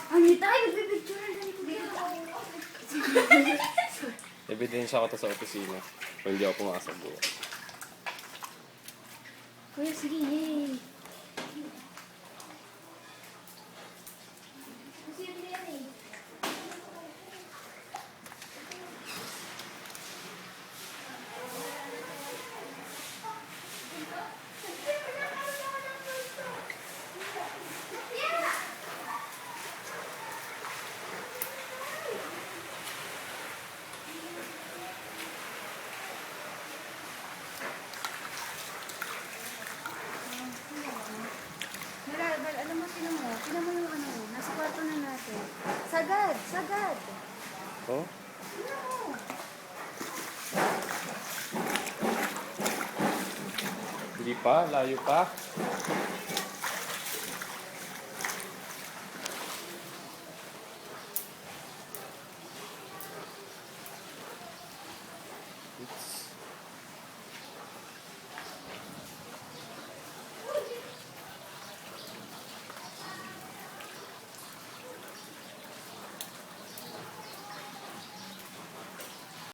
Ano tayo? Bibigyan na lang ito. Ebidensya ko to sa opisina. Kung hindi ako pumasok bukas. Kuya, sige, yay. Alam mo, tinan mo yung ano, nasa kwarto na natin. Sagad, sagad. Oh? Tinan mo. Hindi pa? Layo pa?